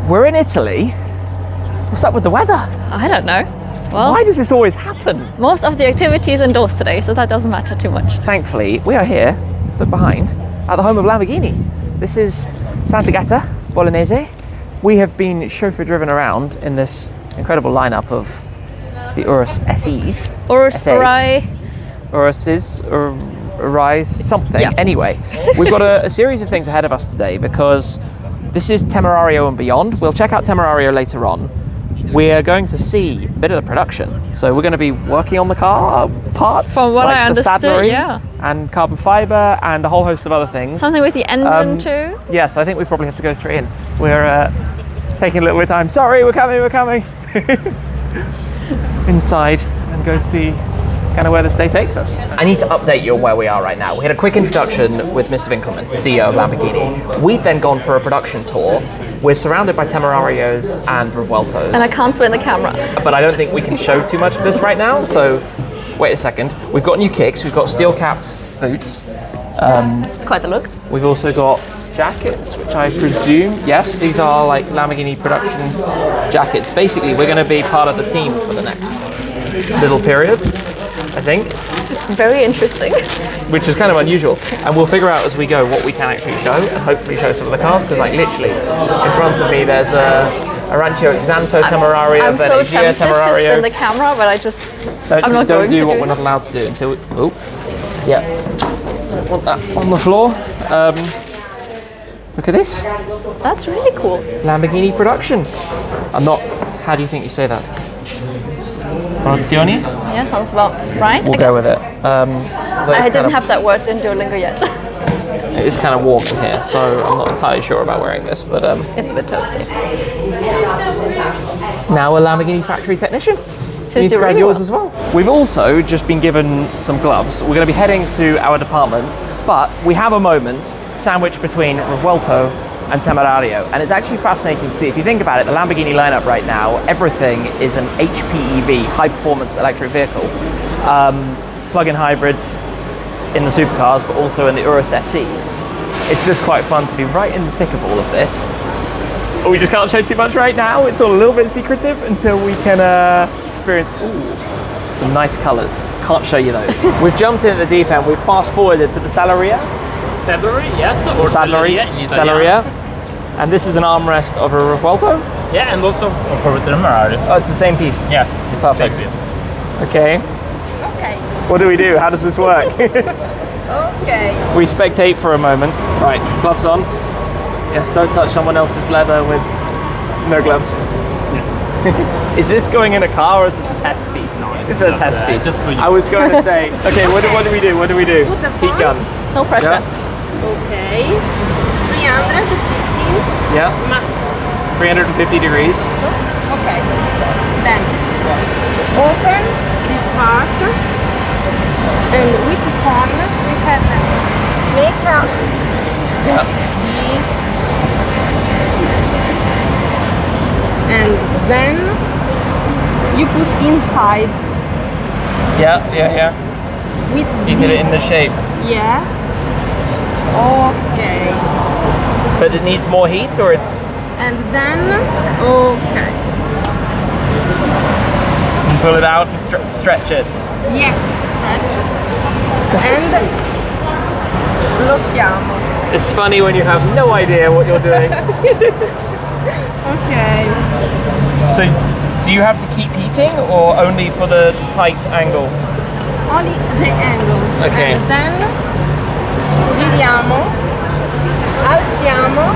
We're in Italy. What's up with the weather? I don't know. Well, Why does this always happen? most of the activity is indoors today, so that doesn't matter too much. Thankfully, we are here, look behind, at the home of Lamborghini. This is Sant'Agata, Bolognese. We have been chauffeur-driven around in this incredible lineup of the Urus SEs. Urus, Uruses, Rise, something. Yeah. Anyway, we've got a series of things ahead of us today because this is Temerario and Beyond. We'll check out Temerario later on. We're going to see a bit of the production. So we're going to be working on the car parts. From what I like the understood, Saddlery yeah. and carbon fiber and a whole host of other things. Something with the engine too? Yes, I think we probably have to go straight in. We're taking a little bit of time. Sorry, we're coming. Inside and go see kind of where this day takes us. I need to update you on where we are right now. We had a quick introduction with Mr. Winkelmann, CEO of Lamborghini. We've then gone for a production tour. We're surrounded by Temerarios and Revueltos. And I can't spin the camera. But I don't think we can show too much of this right now, so wait a second. We've got new kicks, we've got steel-capped boots. It's quite the look. We've also got jackets, which I presume, yes, these are like Lamborghini production jackets. Basically, we're going to be part of the team for the next little period, I think. Very interesting. Which is kind of unusual. And we'll figure out as we go what we can actually show, and hopefully show some of the cars, because like literally in front of me there's a Rancho Xanto Temerario, I'm then so a Gia tempted to Temerario. spin the camera, but Don't do what we're not allowed to do until we, yeah. Don't want that on the floor. Look at this. That's really cool. Lamborghini production. How do you think you say that? Produzione? Yeah, sounds about right. We'll go with it. I didn't have that word in Duolingo yet. It is kind of warm in here, so I'm not entirely sure about wearing this, but It's a bit toasty. now a Lamborghini factory technician. You need to grab yours as well. We've also just been given some gloves. We're going to be heading to our department, but we have a moment sandwiched between Revuelto and Temerario, and it's actually fascinating to see. If you think about it, the Lamborghini lineup right now, everything is an HPEV, high performance electric vehicle. Plug-in hybrids in the supercars, but also in the Urus SE. It's just quite fun to be right in the thick of all of this. But we just can't show too much right now. It's all a little bit secretive until we can experience some nice colours. Can't show you those. We've jumped in at the deep end. We've fast forwarded to the Saddlery, yes. Or Saddlery. And this is an armrest of a Revuelto? Yeah, and also for the Temerario. Oh, it's the same piece? Yes. It's perfect. the same piece. Okay. What do we do? How does this work? Okay. We spectate for a moment. Right, gloves on. Yes, don't touch someone else's leather with no gloves. Yes. Is this going in a car or is this a test piece? No, it's a test piece. Just for you. I was going to say, okay, what do we do? What do we do? Put the Heat gun. No pressure. Okay. 315 Yeah. max. 350 degrees. Okay. Then open this part, and with the phone we can make Yeah. this, and then you put inside Yeah. with You this. did it in the shape. Yeah. Okay. But it needs more heat or it's... And then, okay. You pull it out and stretch it. Yeah, stretch. And blocchiamo. It's funny when you have no idea what you're doing. Okay. So, do you have to keep heating or only for the tight angle? Only the angle. Okay. And then giriamo, alziamo,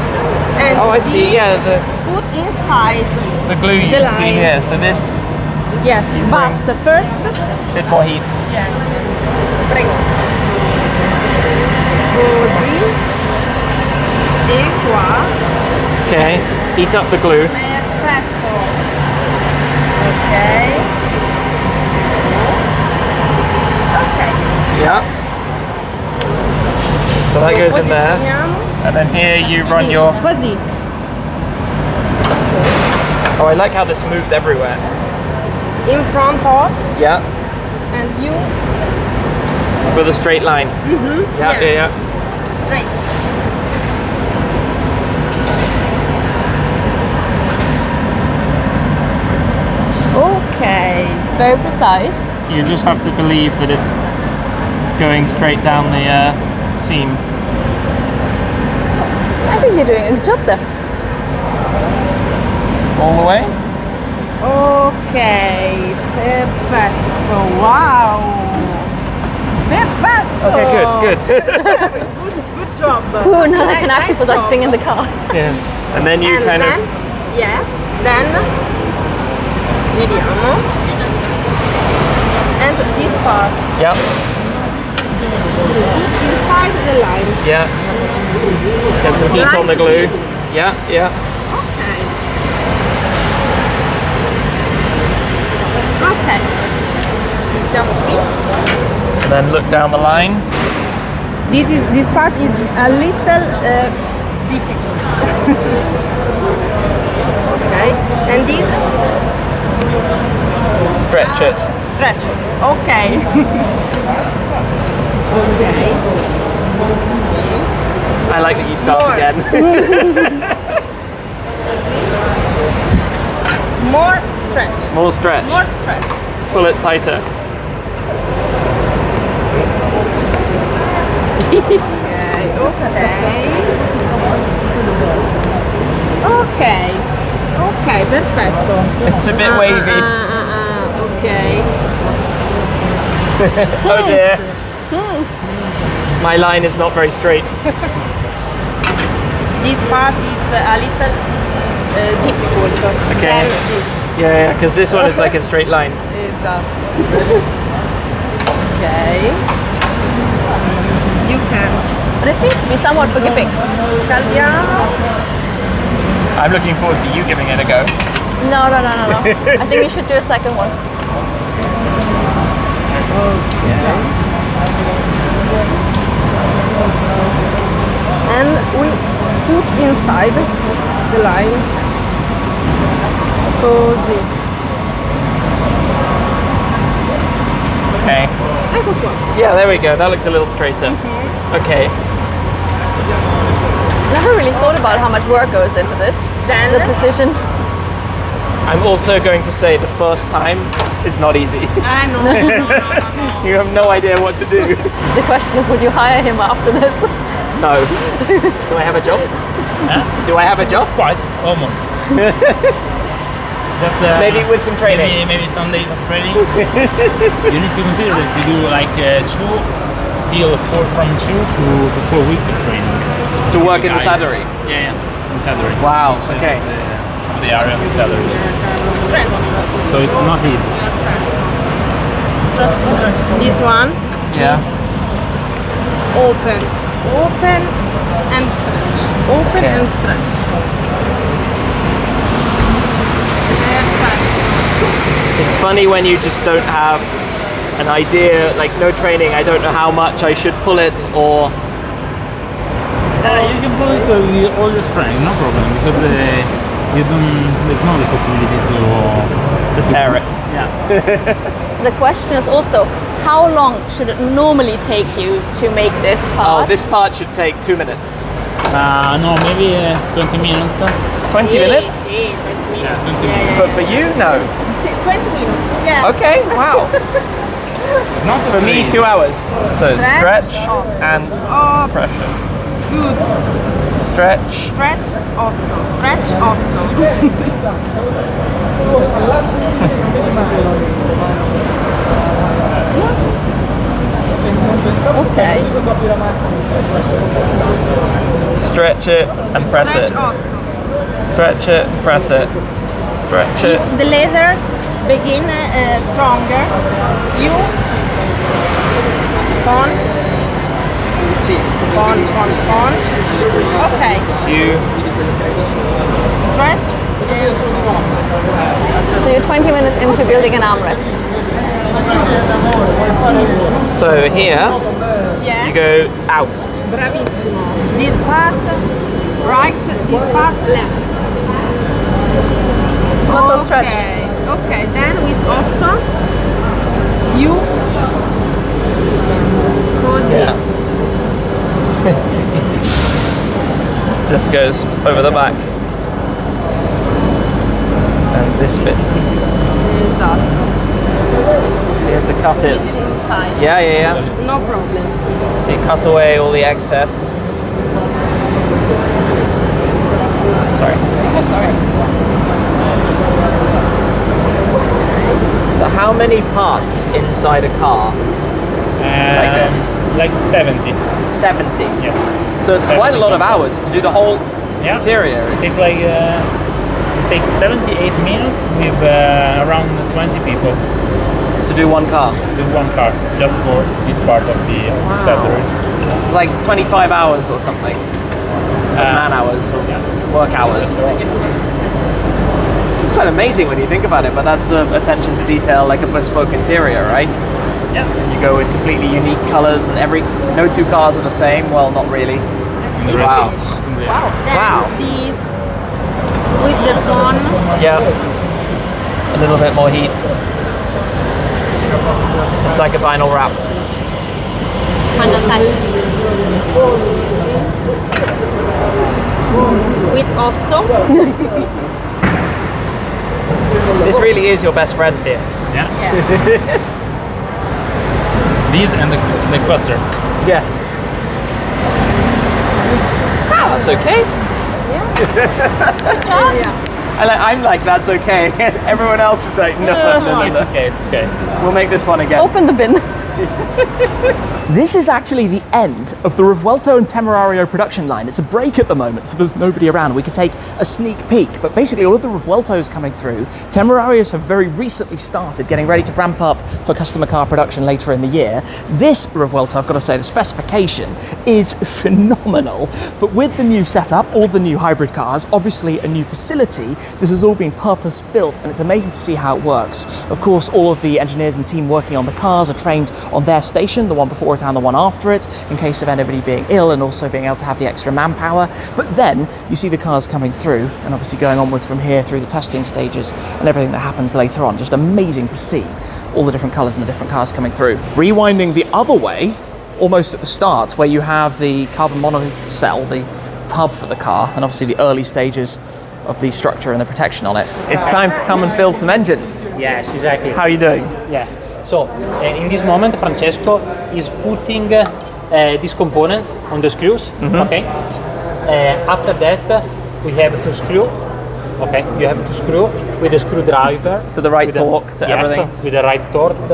and Oh, I see. this Yeah, put inside. the glue you The can see line. here. So this, Yes, but the first. bit more heat. Yes. Prego. Così. E qua. Okay. Heat up the glue. Perfetto. Okay. Okay. Yeah. So that goes in there, Posizioniamo. and then here you run your. Così. Oh, I like how this moves everywhere. In front of, Yeah. and you For the straight line. Yeah. straight. very precise. You just have to believe that it's going straight down the seam. I think you're doing a good job there. All the way? Okay, perfetto. Wow. Perfetto. Okay, good. Good job. Ooh, now I can actually put that thing in the car. Yeah. And then you And kind then, of... yeah, then giriamo. And this part Yep. inside the line. Yeah. Get some heat on the glue. Yeah, yeah. Okay. Okay. Mettiamo qui. And then look down the line. This part is a little difficult. Okay. And this Stretch it. stretch. Okay. Okay. I like that you start More. again. More stretch. More stretch. More stretch. Pull it tighter. Okay. Okay. Okay, perfetto. It's a bit wavy. Okay. Oh dear. My line is not very straight. This part is a little difficult. Okay. Than this. Yeah, because this one is like a straight line. Okay. You can. But it seems to be somewhat forgiving. Scaldiamo. I'm looking forward to you giving it a go. No. I think you should do a second one. And we put inside the line. Così. Okay. Ecco qua. Yeah, there we go. That looks a little straighter. Okay. Never really thought about how much work goes into this. Then- The precision. I'm also going to say the first time is not easy. Ah, no. You have no idea what to do. The question is, would you hire him after this? No. Do I have a job? Huh? Do I have a job? Quite, almost. Just, Maybe with some training. maybe some days of training. You need to consider that you do like from 2 to 4 weeks of training. To work in the Guide. Saddlery? Yeah, in Saddlery. Wow, okay. The area of the Saddlery. Stretch. So it's not easy. This one. Yeah. Open. Open and stretch. Open Okay. and stretch. It's funny when you just don't have an idea, like no training, I don't know how much I should pull it or... You can pull it with all your strength, no problem, because there's no possibility to tear it. Yeah. The question is also, how long should it normally take you to make this part? Oh, this part should take 2 minutes. No, maybe 20 minutes. 20 minutes? Sì, 20 minutes. Yeah, 20 minutes. But for you, no. 20 minutes. Yeah. Okay, wow. Not For me, 2 hours. So stretch off. and Oh, pressure. good. Stretch. Stretch also. Stretch also. Okay. Stretch it and press Stretch it. also. Stretch it, press it. Stretch it. If the leather begin stronger, you on. Okay. You Stretch. So you're 20 minutes into building an armrest. So here Yeah. you go out. Bravissimo. This part right, this part left. Not so stretched. Okay, then with also you così. Yeah. This just goes over the back. And this bit. Esatto. You have to cut it. Inside. Yeah. No problem. So you cut away all the excess. Sorry. Sorry. So how many parts inside a car like this? Like 70. 70. Yes. So it's quite a lot of hours to do the whole interior. It's like it takes 78 minutes with around 20 people to do one car. do one car just for this part of the Saddlery. Like 25 hours or something. Man hours or work hours. It's quite amazing when you think about it, but that's the attention to detail, like a bespoke interior, right? Yeah. You go with completely unique colors and no two cars are the same. Well, not really. Wow. Then this with the phone. Yeah. A little bit more heat. It's like a vinyl wrap. Final touch. With also. This really is your best friend here. Yeah. These and the cutter. Yes. That's okay. I'm like, that's okay. Everyone else is like, no. It's okay, it's okay. We'll make this one again. Open the bin. This is actually the end of the Revuelto and Temerario production line. It's a break at the moment, so there's nobody around. We could take a sneak peek, but basically all of the Revueltos coming through. Temerarios have very recently started getting ready to ramp up for customer car production later in the year. This Revuelto, I've got to say, the specification is phenomenal, but with the new setup, all the new hybrid cars, obviously a new facility, this has all been purpose built, and it's amazing to see how it works. Of course, all of the engineers and team working on the cars are trained on their station, the one before it and the one after it, in case of anybody being ill, and also being able to have the extra manpower. But then you see the cars coming through and obviously going onwards from here through the testing stages and everything that happens later on. Just amazing to see all the different colors and the different cars coming through. Rewinding the other way, almost at the start, where you have the carbon monocell, the tub for the car, and obviously the early stages of the structure and the protection on it. It's time to come and build some engines. Yes, exactly. How are you doing? Yes. So in this moment, Francesco is putting these components on the screws. Okay. After that, we have to screw. Okay. You have to screw with a screwdriver. To the right torque, to everything. Yes, with the right torque.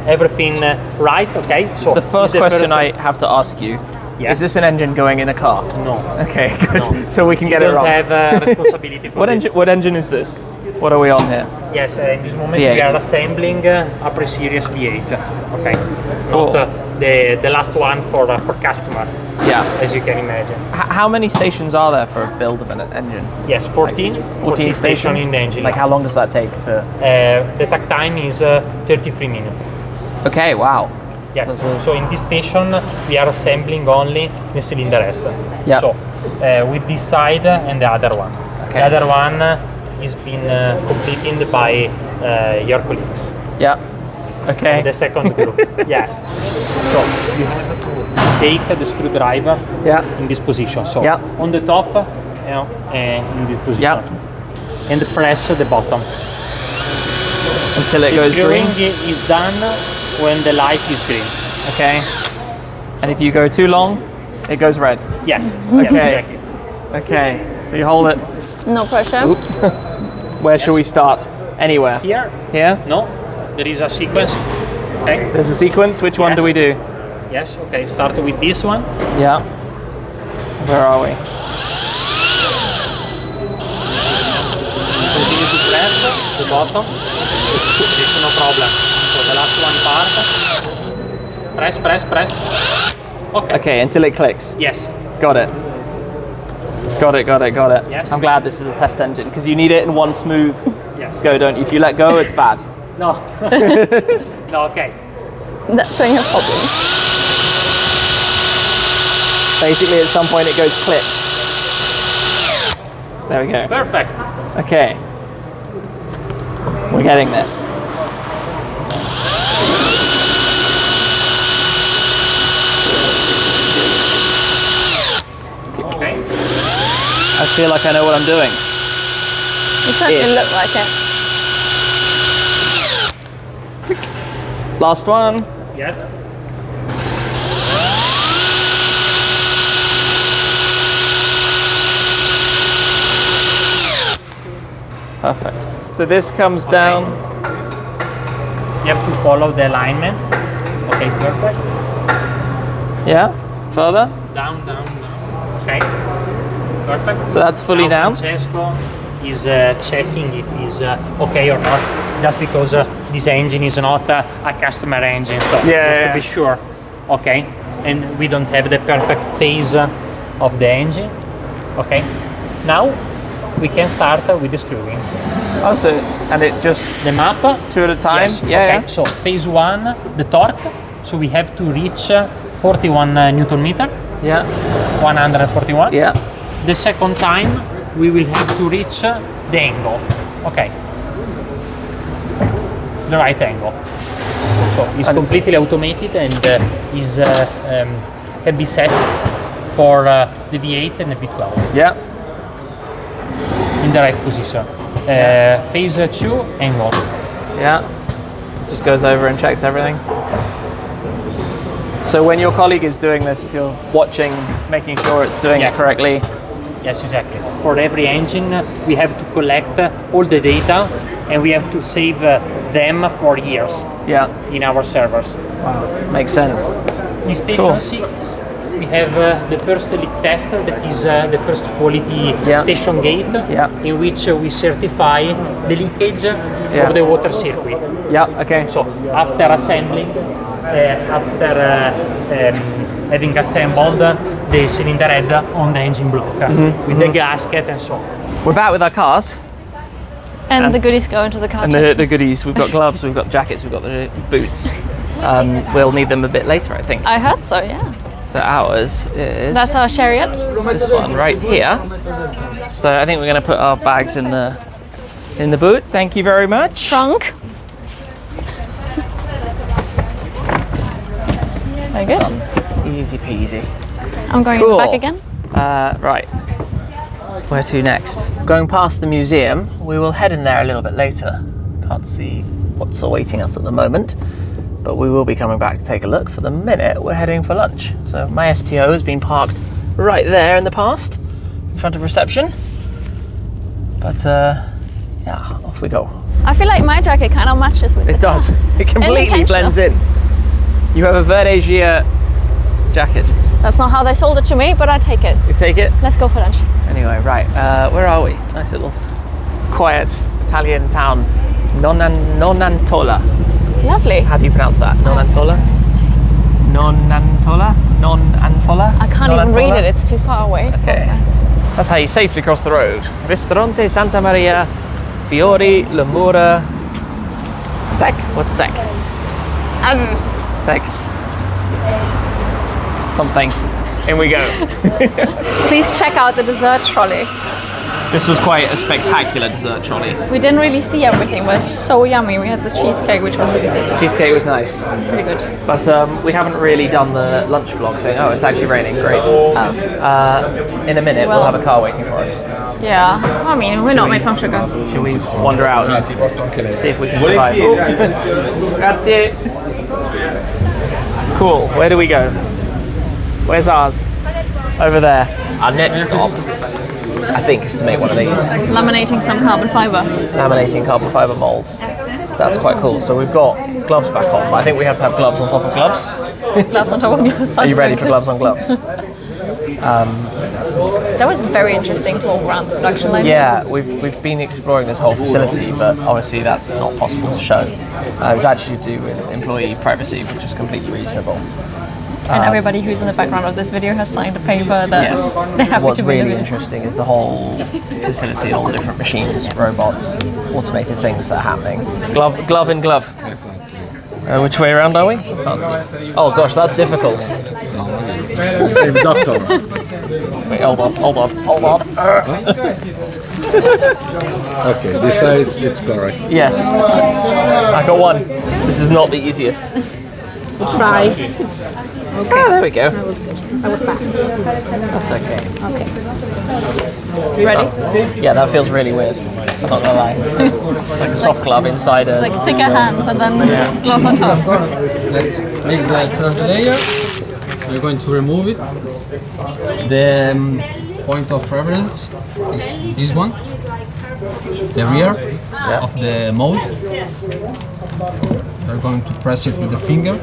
Everything right. Okay. So the first question I have to ask you. Yes. Is this an engine going in a car? No. Okay, good. No. So we can get it wrong. You don't have responsibility for this. What engine is this? What are we on here? Yes, in this moment V8. we are assembling a pre-series V8. Okay. Cool. Not the last one for customer. Yeah. As you can imagine. How many stations are there for a build of an engine? Yes, 14. 14 stations in the engine. Like how long does that take to? The takt time is 33 minutes. Okay, wow. Yes. So in this station we are assembling only the cylinder heads. Yeah. So with this side and the other one. Okay. The other one is been completed by your colleagues. Yeah. Okay. The second group. Yes. So you have to take the screwdriver in this position. So on the top, in this position. Yeah. And press the bottom. Until it The goes green. screwing is done when the light is green. Okay. And if you go too long, it goes red. Yes. Okay. Yes, exactly. Okay. So you hold it. No pressure. Oop. Where shall we start? Anywhere. Here? Here? No. There is a sequence. Okay. There's a sequence. Which one do we do? Yes. Okay. Start with this one. Yeah. Where are we? Continue to press the bottom. There's no problem. So the last one part. Press, press, press. Okay. Okay, until it clicks. Yes. Got it. Got it, got it, got it. Yes. I'm glad this is a test engine because you need it in one smooth Yes. go, don't you? If you let go, it's bad. No. No. Okay. That's when you have problems. Basically, at some point, it goes click. There we go. Perfect. Okay. We're getting this. Okay. I feel like I know what I'm doing. You certainly look like it. Last one. Yes. Perfect. So this comes down. You have to follow the alignment. Okay, perfect. Yeah. Further. Down. Okay. Perfect. So that's fully now down. Francesco is checking if he's okay or not, just because this engine is not a customer engine, so just to be sure. Okay. And we don't have the perfect phase of the engine. Okay. Now we can start with the screwing. Oh, so and it just The map. 2 at a time. Yes. Yeah. Okay. So phase 1, the torque. So we have to reach 41 Newton meter. Yeah. 141. Yeah. The second time we will have to reach the angle. Okay. The right angle. So it's completely automated and can be set for the V8 and the V12 Yeah. in the right position. Phase 2 angle. Yeah. Just goes over and checks everything. So when your colleague is doing this, you're watching, making sure it's doing it correctly. Yes, exactly. For every engine, we have to collect all the data and we have to save them for years in our servers. Wow. Makes sense. In Station 6, we have the first leak test, that is the first quality station gate, in which we certify the leakage of the water circuit. Yeah, okay. So after assembling, having assembled the cylinder head on the engine block with the gasket and so on. We're back with our cars. And the goodies go into the car. And the goodies. We've got gloves, we've got jackets, we've got the boots. We'll need them a bit later, I think. I heard so, yeah. So ours is That's our chariot. this one right here. So I think we're going to put our bags in the boot. Thank you very much. Trunk. Very good. Easy peasy. I'm going in the back again. Right. Where to next? Going past the museum. We will head in there a little bit later. Can't see what's awaiting us at the moment, but we will be coming back to take a look. For the minute, we're heading for lunch. So my STO has been parked right there in the past, in front of reception. But yeah, off we go. I feel like my jacket kind of matches with It does. It completely blends in. You have a Verde Gia jacket. That's not how they sold it to me, but I take it. You take it? Let's go for lunch. Anyway, right, where are we? Nice little quiet Italian town. Nonantola. Lovely. How do you pronounce that? Nonantola? Nonantola? Nonantola? I can't even read it, it's too far away. Okay. That's how you safely cross the road. Ristorante Santa Maria, Fiori, Lamura. Sec? What's sec? Sec. Something. In we go. Please check out the dessert trolley. This was quite a spectacular dessert trolley. We didn't really see everything, but it's so yummy. We had the cheesecake, which was really good. Cheesecake was nice. Pretty good. But we haven't really done the lunch vlog thing. Oh, it's actually raining. Great. In a minute, we'll have a car waiting for us. Yeah. I mean, we're not made from sugar. Should we wander out and see if we can survive? Oh. Grazie. Cool. Where do we go? Where's ours? Over there. Our next stop, I think, is to make one of these. Laminating some carbon fiber. Laminating carbon fiber molds. That's quite cool. So we've got gloves back on, but I think we have to have gloves on top of gloves. Gloves on top of gloves. Are you ready for gloves on gloves? That was very interesting to walk around the production line. Yeah, we've been exploring this whole facility, but obviously that's not possible to show. It was actually to do with employee privacy, which is completely reasonable. And everybody who's in the background of this video has signed a paper that they're happy What's to be in the really video. interesting is the whole facility, all the different machines, robots, automated things that are happening. Glove in glove. Which way around are we? Can't see. Oh gosh, that's difficult. Same doctor. Wait, hold on. Okay, this side it's correct. Yes. I got one. This is not the easiest. Try. Okay. Oh, there we go. That was good. That was fast. That's okay. Okay. Ready? Yeah, that feels really weird. I'm not gonna lie. Like a soft glove inside It's like thicker hands and then gloves on top. Let's make the third layer. We're going to remove it. The point of reference is this one, the rear of the mold. We're going to press it with the finger.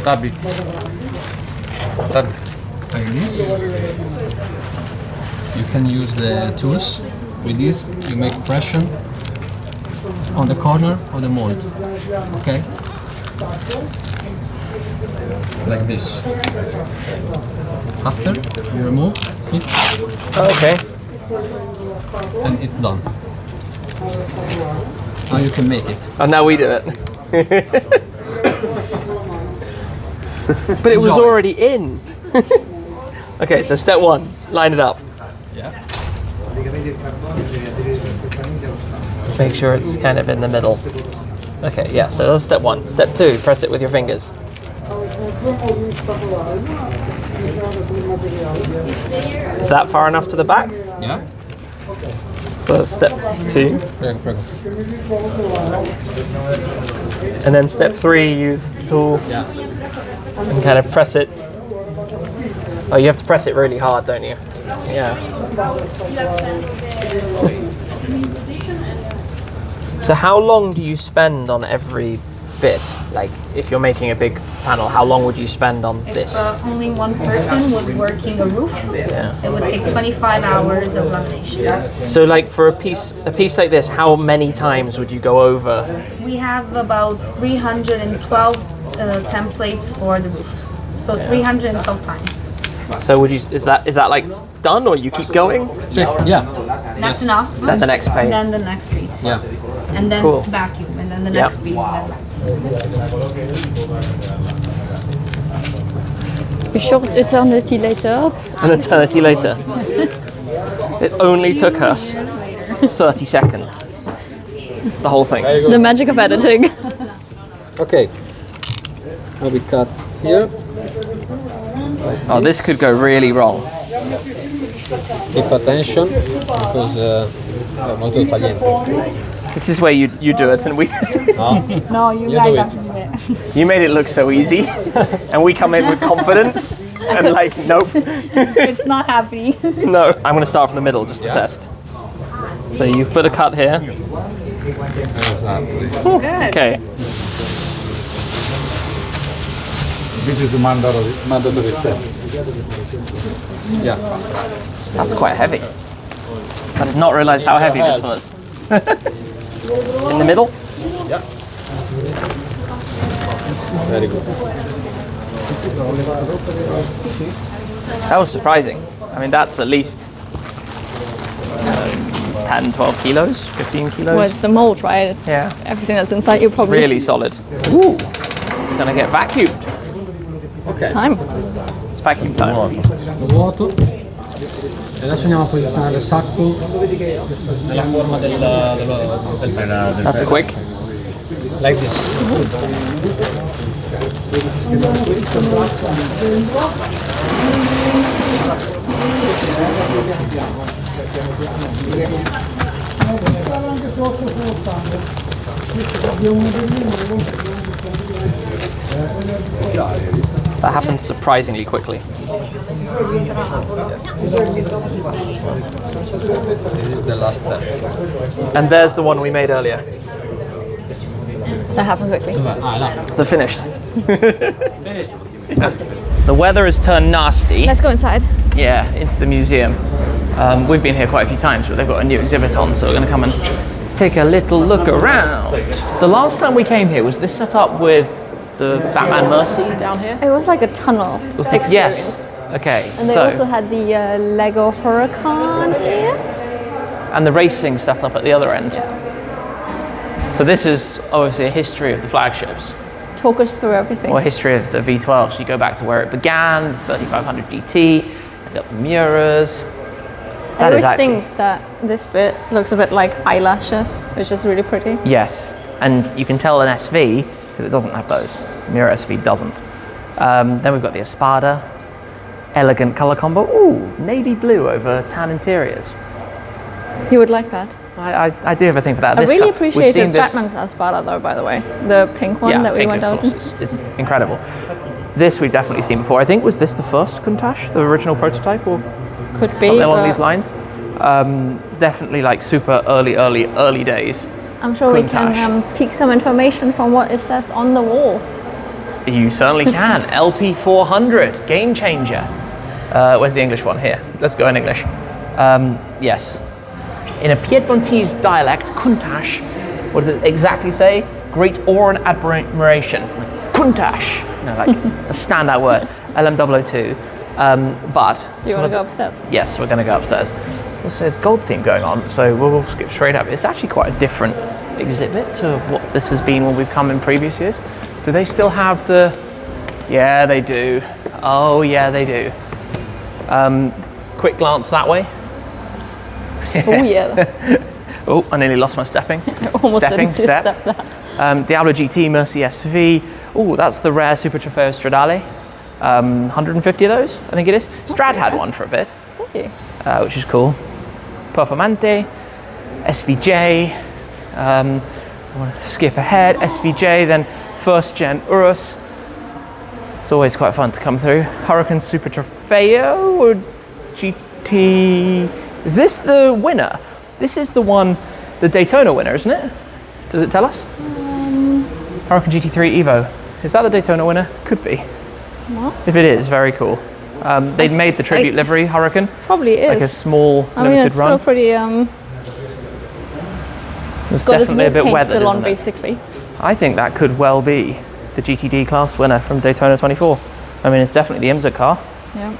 Tabi. Tabi. Like this. You can use the tools. With this, you make pressure on the corner of the mold. Okay? Like this. After, you remove it Okay. and it's done. Now you can make it. And now we do it. But it was Enjoy. already in. Okay, so step 1, line it up. Yeah. Make sure it's kind of in the middle. Okay, yeah, so that's step 1. Step 2, press it with your fingers. Is that far enough to the back? Yeah. So step 2. Prego, prego. And then step 3, use the tool Yeah. and kind of press it. Oh, you have to press it really hard, don't you? Yeah. So how long do you spend on every bit? Like, if you're making a big panel, how long would you spend on this? If only one person was working a roof, it would take 25 hours of lamination. So, like, for a piece like this, how many times would you go over? We have about 312 templates for the roof, so 312 times. So, is that like done, or you keep going? Yeah. That's enough. Then the next page. Then the next piece. Yeah. And then Cool. vacuum, and then the Yeah. next piece. And then A short eternity later. An eternity later. It only took us 30 seconds. The whole thing. The magic of editing. Okay. Now we cut here. Oh, this could go really wrong. Keep attention because è molto tagliente. This is where you do it, and we. no, you You guys do have it. to do it. You made it look so easy, and we come in with confidence, and like, nope, It's not happy. no. I'm going to start from the middle just to test. So you've put a cut here. Exactly. Good. Okay. This is mandatory step. Yeah. That's quite heavy. I did not realize how heavy this was. In the middle? Yeah. Very good. That was surprising. I mean, that's at least 10, 12 kilos, 15 kilos. Well, it's the mold, right? Yeah. Everything that's inside you probably. Really solid. Ooh, it's going to get vacuumed. It's time. It's vacuum time. Lo vuoto. E adesso andiamo a posizionare il sacco nella forma del pezzo. That's quick. Like this. That happens surprisingly quickly. This is the last step. And there's the one we made earlier. That happened quickly. The finished. Yeah. The weather has turned nasty. Let's go inside. Yeah, into the museum. We've been here quite a few times, but they've got a new exhibit on, so we're going to come and take a little look around. The last time we came here, was this set up with the Batman Mercy down here? It was like a tunnel experience. Yes. Okay. And they also had the Lego Huracan here. And the racing set up at the other end. So this is obviously a history of the flagships, Talk us through everything. or a history of the V12. So you go back to where it began, the 3500 GT, you've got the Urus. I always think that this bit looks a bit like eyelashes, which is really pretty. Yes, and you can tell an SV because it doesn't have those. Mira SV doesn't. Then we've got the Espada, elegant color combo. Ooh, navy blue over tan interiors. You would like that. I do have a thing for that. I really appreciated Stratman's Spada though, by the way. The pink one that we went out in. It's incredible. This we've definitely seen before. I think, was this the first Countach, the original prototype, or could be something along these lines? Definitely like super early days. I'm sure we can pick some information from what it says on the wall. You certainly can. LP400, game changer. Where's the English one? Here, let's go in English. Yes. In a Piedmontese dialect, Countach, what does it exactly say? Great awe and admiration. Countach. Like a standout word. LM002. But... Do you want to go upstairs? Yes, we're going to go upstairs. There's a gold theme going on, so we'll skip straight up. It's actually quite a different exhibit to what this has been when we've come in previous years. Do they still have the... Yeah, they do. Oh, yeah, they do. Quick glance that way. Oh, yeah. Oh, I nearly lost my stepping. Almost didn't see a step there. Diablo GT, Mercy SV. Oh, that's the rare Super Trofeo Stradale. 150 of those, I think it is. Strad had one for a bit, which is cool. Performante, SVJ. I want to skip ahead. SVJ, then first gen Urus. It's always quite fun to come through. Hurricane Super Trofeo or GT. Is this the winner? This is the one, the Daytona winner, isn't it? Does it tell us? Hurricane GT3 Evo. Is that the Daytona winner? Could be. What? If it is, very cool. They'd made the tribute livery Hurricane. Probably is. Like a small limited run. It's still pretty. It's definitely a bit weathered, still on, isn't it? basically. I think that could well be the GTD class winner from Daytona 24. I mean, it's definitely the IMSA car. Yeah.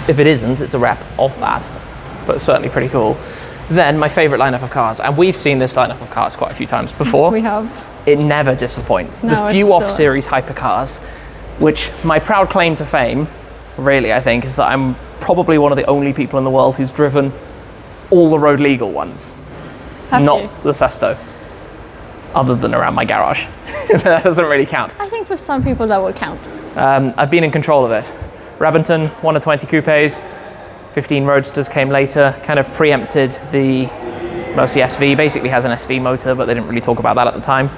If it isn't, it's a rep of that, but certainly pretty cool. Then my favourite lineup of cars, and we've seen this lineup of cars quite a few times before. We have. It never disappoints. No, the few off-series hypercars, which my proud claim to fame, really, I think, is that I'm probably one of the only people in the world who's driven all the road legal ones. Not the Sesto, other than around my garage. That doesn't really count. I think for some people that would count. I've been in control of it. Rabenton, 1 of 20 coupes, 15 Roadsters came later, kind of preempted the Mercy SV, basically has an SV motor, but they didn't really talk about that at the time.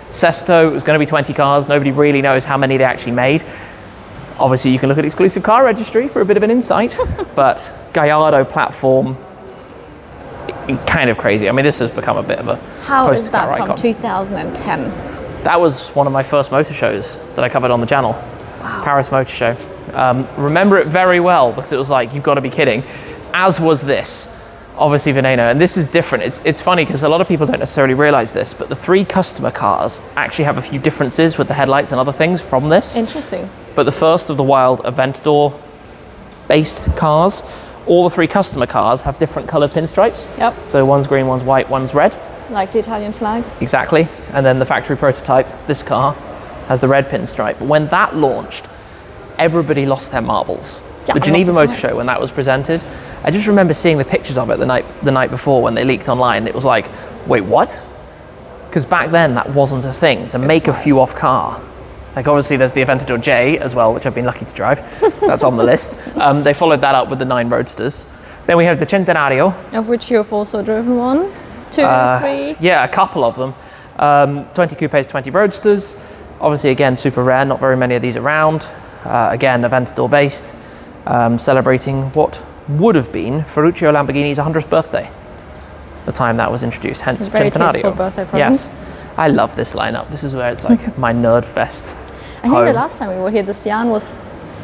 Sesto was going to be 20 cars, nobody really knows how many they actually made. Obviously you can look at exclusive car registry for a bit of an insight, but Gallardo platform, kind of crazy. I mean, this has become a bit of a How is that icon. from 2010? That was one of my first motor shows that I covered on the channel. Wow. Paris Motor Show. Remember it very well because it was like, you've got to be kidding. As was this, obviously Veneno. And this is different. It's funny because a lot of people don't necessarily realize this, but the 3 customer cars actually have a few differences with the headlights and other things from this. Interesting. But the first of the wild Aventador based cars, all the 3 customer cars have different colored pinstripes. Yep. So one's green, one's white, one's red. Like the Italian flag. Exactly. And then the factory prototype, this car, has the red pinstripe. But when that launched, everybody lost their marbles. Yeah, the Geneva Motor Show, when that was presented, I just remember seeing the pictures of it the night before when they leaked online. It was like, wait, what? Because back then that wasn't a thing, to make a few off car. Like obviously there's the Aventador J as well, which I've been lucky to drive. That's on the list. They followed that up with the 9 Roadsters. Then we have the Centenario. Of which you've also driven 1, 2, 3. Yeah, a couple of them. 20 coupes, 20 Roadsters. Obviously again, super rare, not very many of these around. Again, Aventador based, celebrating what would have been Ferruccio Lamborghini's 100th birthday, the time that was introduced, hence Very Centenario. tasteful birthday present. Yes, I love this lineup. This is where it's like my nerd fest. I think the last time we were here, the Sian was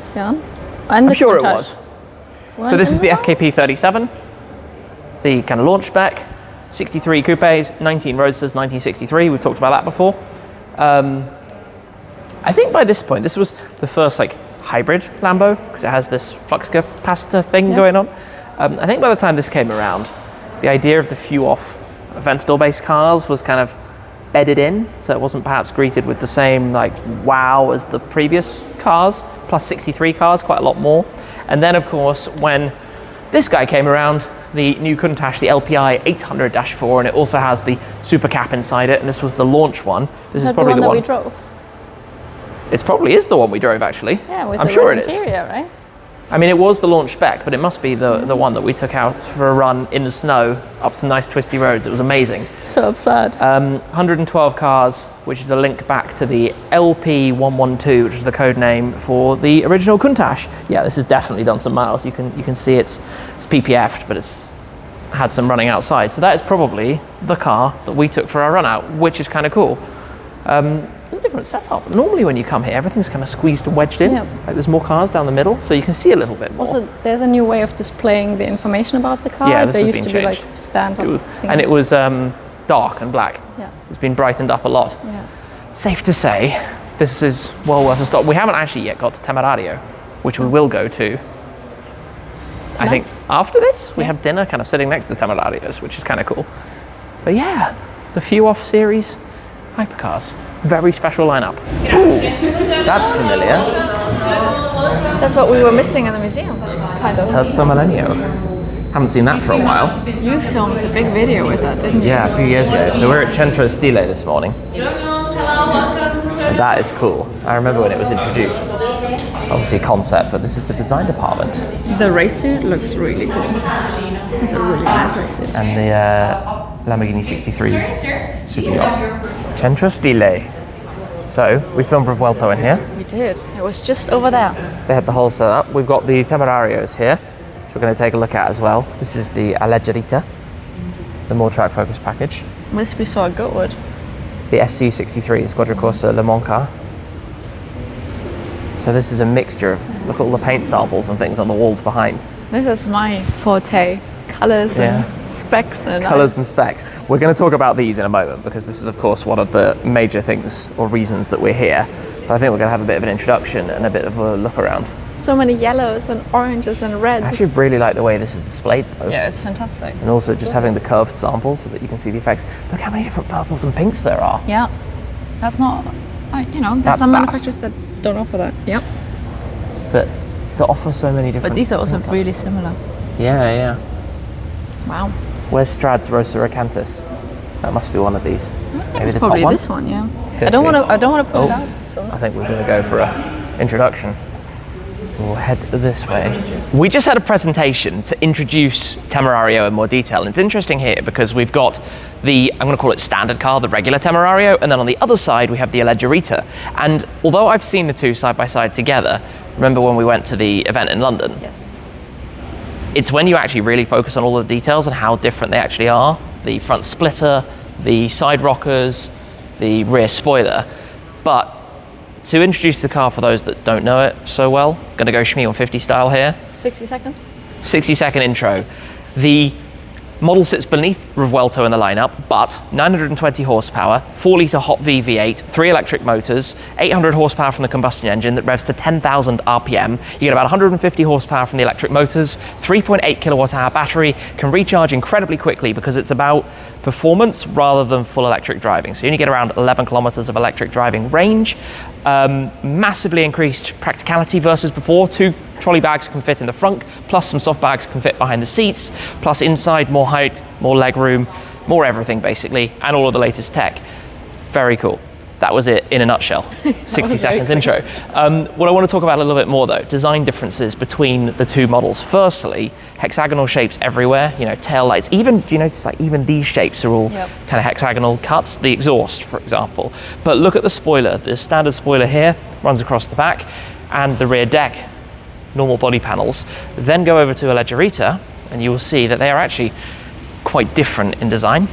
Sian? And I'm sure it was. So this is the FKP 37, the kind of launch spec, 63 coupes, 19 Roadsters, 1963. We've talked about that before. I think by this point, this was the first like hybrid Lambo because it has this flux capacitor thing going on. I think by the time this came around, the idea of the few off Aventador-based cars was kind of bedded in, so it wasn't perhaps greeted with the same like wow as the previous cars, plus 63 cars, quite a lot more. And then of course, when this guy came around, the new Countach, the LPI 800-4, and it also has the super cap inside it, and this was the launch one. This is probably the one that we drove. It probably is the one we drove, actually. Yeah, with I'm the sure red it is. interior, right? I mean, it was the launch spec, but it must be the one that we took out for a run in the snow up some nice twisty roads. It was amazing. So absurd. 112 cars, which is a link back to the LP112, which is the code name for the original Countach. Yeah, this has definitely done some miles. You can see it's PPF'd, but it's had some running outside. So that is probably the car that we took for our run out, which is kind of cool. It's a different setup. Normally when you come here, everything's kind of squeezed and wedged in. Yeah. Like there's more cars down the middle, so you can see a little bit more. Also, there's a new way of displaying the information about the car. Yeah, this there has used been to be changed. like stand-up. And it was dark and black. Yeah. It's been brightened up a lot. Yeah. Safe to say, this is well worth a stop. We haven't actually yet got to Temerario, which we will go to. I think after this, we have dinner kind of sitting next to Temerarios, which is kind of cool. But yeah, the few off series hypercars. Very special lineup. Ooh, that's familiar. That's what we were missing in the museum, kind of. Terzo Millenio. Haven't seen that for a while. You filmed a big video with that, didn't you? Yeah, a few years ago. So we're at Centro Stile this morning. And that is cool. I remember when it was introduced. Obviously concept, but this is the design department. The race suit looks really cool. It's a really nice race suit. And the Lamborghini 63 super yacht. Centro Stile. So we filmed Revuelto in here. We did. It was just over there. They had the whole setup. We've got the Temerarios here, which we're going to take a look at as well. This is the Alleggerita, the more track focus package. This we saw at Goatwood. The SC63 Squadra Corsa Le Mans car. So this is a mixture of, look at all the paint samples and things on the walls behind. This is my forte. Colours and specs. And Colours and specs. We're going to talk about these in a moment because this is of course one of the major things or reasons that we're here. But I think we're going to have a bit of an introduction and a bit of a look around. So many yellows and oranges and reds. I actually really like the way this is displayed though. Yeah, it's fantastic. And also just having the curved samples so that you can see the effects. Look how many different purples and pinks there are. Yeah, that's not, there's That's some fast. manufacturers that don't offer that. Yep. But to offer so many different... But these are also really similar. Yeah. Wow. Where's Strad's Rosa Recantus? That must be one of these. Maybe It's the probably top one? this one, yeah. Could I don't be. want to pull it Oh, out. So I think we're going to go for a introduction. We'll head this way. We just had a presentation to introduce Temerario in more detail. And it's interesting here because we've got the, I'm going to call it standard car, the regular Temerario, and then on the other side we have the Alleggerita. And although I've seen the two side by side together, remember when we went to the event in London? Yes. It's when you actually really focus on all the details and how different they actually are. The front splitter, the side rockers, the rear spoiler. But to introduce the car for those that don't know it so well, gonna go Shmuseum 50 style here. 60 seconds. 60-second intro. The model sits beneath Revuelto in the lineup, but 920 horsepower, 4-litre hot V8, 3 electric motors, 800 horsepower from the combustion engine that revs to 10,000 RPM. You get about 150 horsepower from the electric motors, 3.8 kilowatt hour battery, can recharge incredibly quickly because it's about performance rather than full electric driving. So you only get around 11 kilometers of electric driving range. Massively increased practicality versus before. 2 trolley bags can fit in the front, plus some soft bags can fit behind the seats, plus inside more height, more leg room, more everything basically, and all of the latest tech. Very cool. That was it in a nutshell. 60 seconds intro. What I want to talk about a little bit more though, design differences between the two models. Firstly, hexagonal shapes everywhere, tail lights. Even, do you notice like even these shapes are all kind of hexagonal cuts, the exhaust for example. But look at the spoiler. The standard spoiler here runs across the back and the rear deck, normal body panels. Then go over to a Alleggerita and you will see that they are actually quite different in design.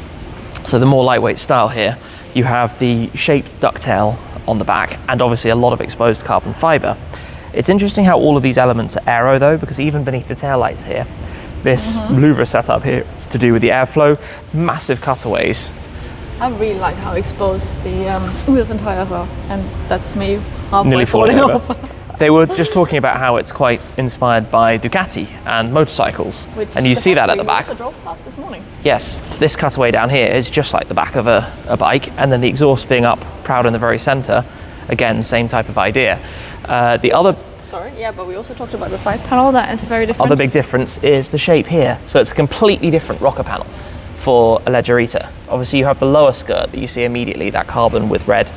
So the more lightweight style here, you have the shaped ducktail on the back and obviously a lot of exposed carbon fiber. It's interesting how all of these elements are aero though, because even beneath the taillights here, this louver setup here is to do with the airflow, massive cutaways. I really like how exposed the wheels and tires are, and that's me halfway Nearly falling over. off. They were just talking about how it's quite inspired by Ducati and motorcycles. And you see that at the back. We also drove past this morning. Yes, this cutaway down here is just like the back of a bike, and then the exhaust being up proud in the very center. Again, same type of idea. The other Sorry, yeah, but we also talked about the side panel. That is very different. other big difference is the shape here. So it's a completely different rocker panel for a Alleggerita. Obviously you have the lower skirt that you see immediately, that carbon with red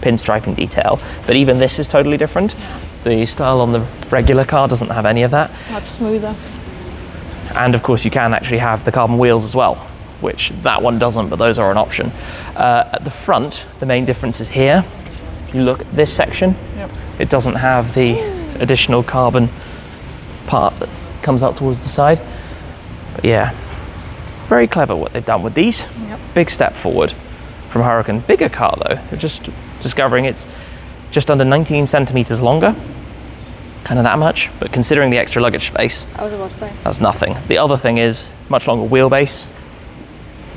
pinstriping detail, but even this is totally different. The style on the regular car doesn't have any of that. Much smoother. And of course you can actually have the carbon wheels as well, which that one doesn't, but those are an option. At the front, the main difference is here. If you look at this section, it doesn't have the additional carbon part that comes out towards the side. But yeah, very clever what they've done with these. Big step forward from Hurricane. Bigger car though. They're just discovering it's just under 19 centimeters longer. Kind of that much, but considering the extra luggage space, I was about to say, that's nothing. The other thing is much longer wheelbase,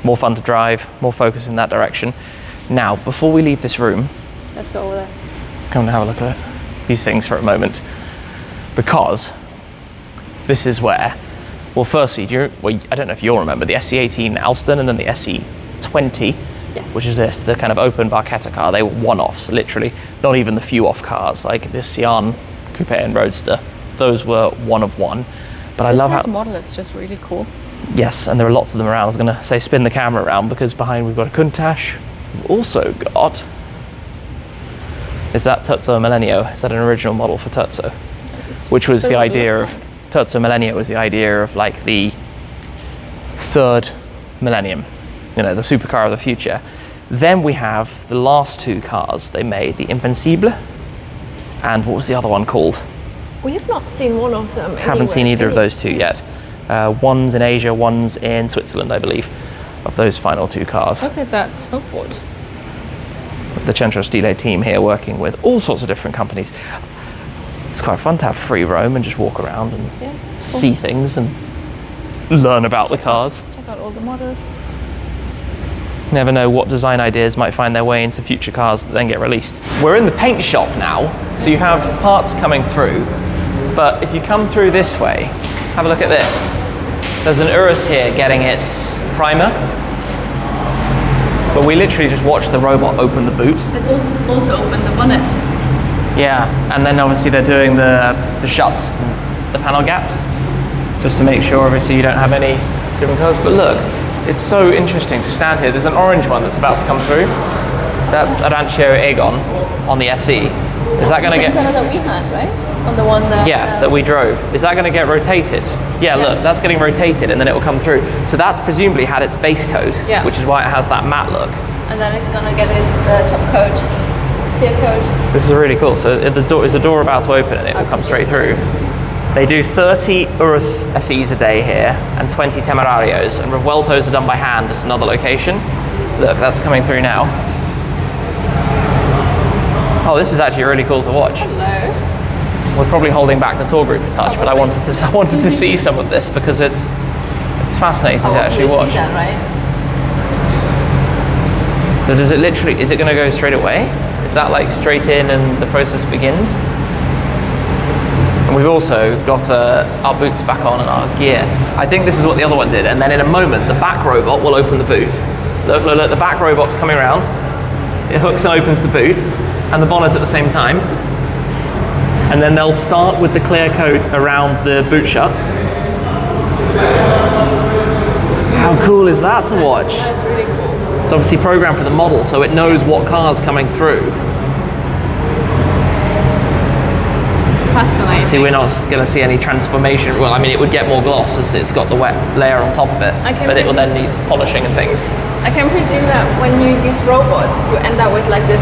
more fun to drive, more focus in that direction. Now, before we leave this room, let's go over there. Come and have a look at these things for a moment, because this is where, well, firstly, I don't know if you'll remember the SC18 Alston and then the SC20, which is this, the kind of open barchetta car. They were one-offs, literally, not even the few-off cars like this Sian Coupe and Roadster. Those were one of one. But I love how this model is just really cool. Yes, and there are lots of them around. I was going to say spin the camera around, because behind we've got a Countach. We've also got, is that Terzo Millenio? Is that an original model for Terzo? Which was the idea of, Terzo Millenio was the idea of like the third millennium, you know, the supercar of the future. Then we have the last two cars they made, the Invincible, and what was the other one called? We have not seen one of them. Haven't seen either of those two yet. One's in Asia, one's in Switzerland, I believe, of those final two cars. Look at that snowboard. The Centro Stile team here working with all sorts of different companies. It's quite fun to have free roam and just walk around and see things and learn about the cars. Check out all the models. Never know what design ideas might find their way into future cars that then get released. We're in the paint shop now, so you have parts coming through, but if you come through this way, have a look at this. There's an Urus here getting its primer, but we literally just watched the robot open the boot. It also opened the bonnet. Yeah, and then obviously they're doing the shuts, the panel gaps, just to make sure obviously you don't have any different colours. But look, it's so interesting to stand here. There's an orange one that's about to come through. That's Arancio Aegon on the SE. Is that going to get... The same colour that we had, right? On the one that... Yeah, that we drove. Is that going to get rotated? Yeah, Yes. Look, that's getting rotated and then it will come through. So that's presumably had its base coat, which is why it has that matte look. And then it's going to get its top coat, clear coat. This is really cool. So if the door about to open and it will come straight through. They do 30 Urus SEs a day here and 20 Temerarios, and Revueltos are done by hand at another location. Look, that's coming through now. Oh, this is actually really cool to watch. Hello. We're probably holding back the tour group a touch, but I wanted to see some of this because it's fascinating to actually watch. See that, right? So does it literally, is it going to go straight away? Is that like straight in and the process begins? And we've also got our boots back on and our gear. I think this is what the other one did. And then in a moment, the back robot will open the boot. Look, look, look, the back robot's coming around. It hooks and opens the boot and the bonnet at the same time. And then they'll start with the clear coat around the boot shuts. How cool is that to watch? That's really cool. It's obviously programmed for the model, so it knows what car's coming through. Fascinating. See, we're not going to see any transformation. Well, I mean, it would get more gloss as it's got the wet layer on top of it, but it will then need polishing and things. I can presume that when you use robots, you end up with like this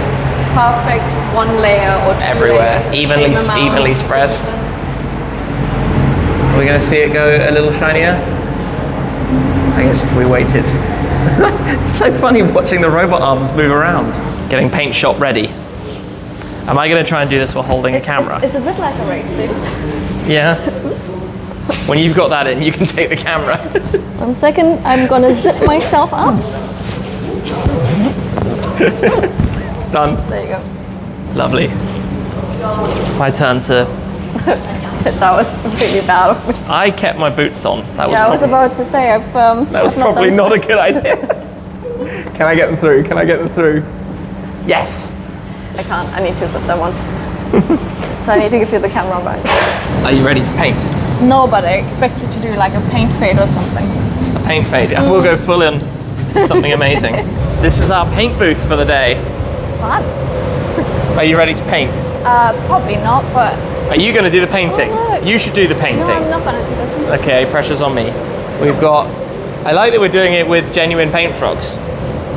perfect one layer or two everywhere, layers, evenly spread. Are we going to see it go a little shinier? I guess if we waited. It's so funny watching the robot arms move around. Getting paint shop ready. Am I going to try and do this while holding a camera? It's a bit like a race suit. Yeah. Oops. When you've got that in, you can take the camera. 1 second, I'm going to zip myself up. Done. There you go. Lovely. My turn to... That was really bad of me. I kept my boots on. That I was about to say, that was probably not a good idea. Can I get them through? Can I get them through? Yes. I can't. I need to put that one. So I need to give you the camera back. Are you ready to paint? No, but I expect you to do like a paint fade or something. A paint fade. We'll go full in. Something amazing. This is our paint booth for the day. Fun. Are you ready to paint? Probably not, but Are you going to do the painting? You should do the painting. No, I'm not gonna do that. Okay, pressure's on me. We've got. I like that we're doing it with genuine paint frogs.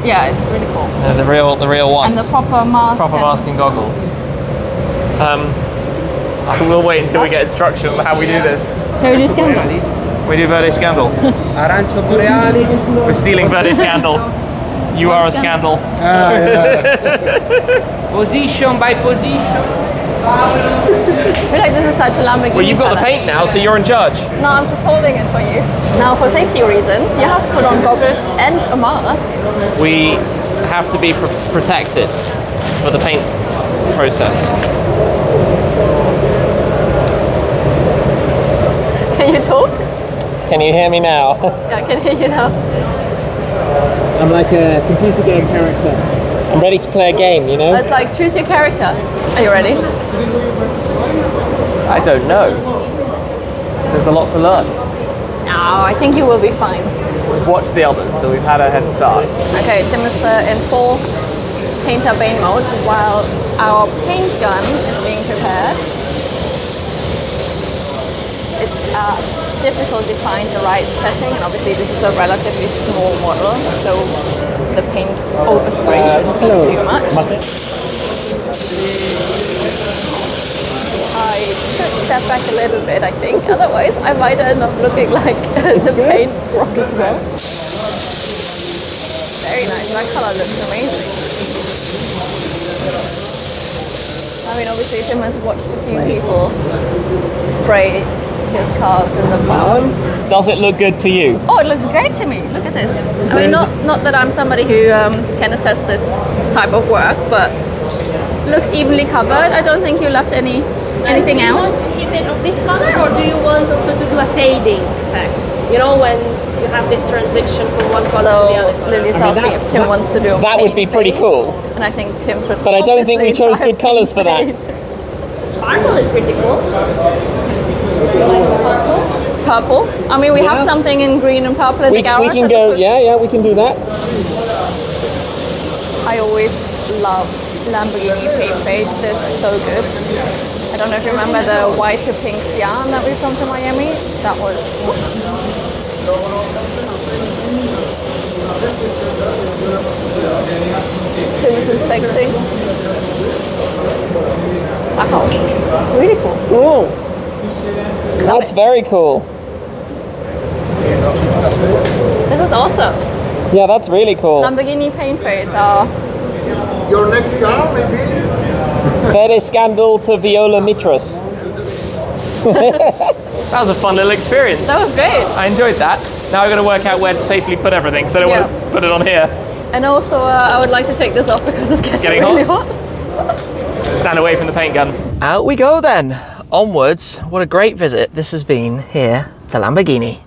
Yeah, it's really cool. The real ones. And the proper mask. Proper mask and goggles. I will wait until we get instruction on how we do this. Shall we do scandal? We do Verde Scandal. Arancio Borealis. We're stealing Verde Scandal. You are a scandal. Position by position. I feel like this is such a Lamborghini. Well, you've got the paint now, so you're in charge. No, I'm just holding it for you. Now, for safety reasons, you have to put on goggles and a mask. We have to be protected for the paint process. Can you talk? Can you hear me now? Yeah, I can hear you now. I'm like a computer game character. I'm ready to play a game, you know? It's like, choose your character. Are you ready? I don't know. There's a lot to learn. No, I think you will be fine. We've watched the others, so we've had a head start. Okay, Tim is in full painter vein mode while our paint gun is being prepared. It's difficult to find the right setting, and obviously this is a relatively small model, so the paint overspray shouldn't be too much. I should step back a little bit, I think, otherwise I might end up looking like the paint rock as well. Very nice, that color looks amazing. I mean, obviously Tim has watched a few people spray his cars in the past. Does it look good to you? Oh, it looks great to me. Look at this. I mean, not that I'm somebody who can assess this type of work, but it looks evenly covered. I don't think you left anything out. Do you want to keep it of this color, or do you want also to do a fading effect? You know, when you have this transition from one color to the other color. Lily's asking if Tim wants to do a That would be paint pretty fade, cool. and I think Tim should. But I don't think we chose good colours for that. Purple is pretty cool. Purple. I mean, we have something in green and purple in the garage. We can go. Yeah, we can do that. I always love Lamborghini paint fades. They're so good. I don't know if you remember the white to pink yarn that we filmed to Miami. That was. Tim's inspecting. Wow, really cool. Ooh. That's very cool. This is awesome. Yeah, that's really cool. Lamborghini paint fades are. Your next car, maybe? Verde Scandal to Viola Mitras. That was a fun little experience. That was great. I enjoyed that. Now I've got to work out where to safely put everything, so I don't want to put it on here. And also, I would like to take this off because it's getting really hot. Stand away from the paint gun. Out we go then. Onwards. What a great visit this has been here to Lamborghini.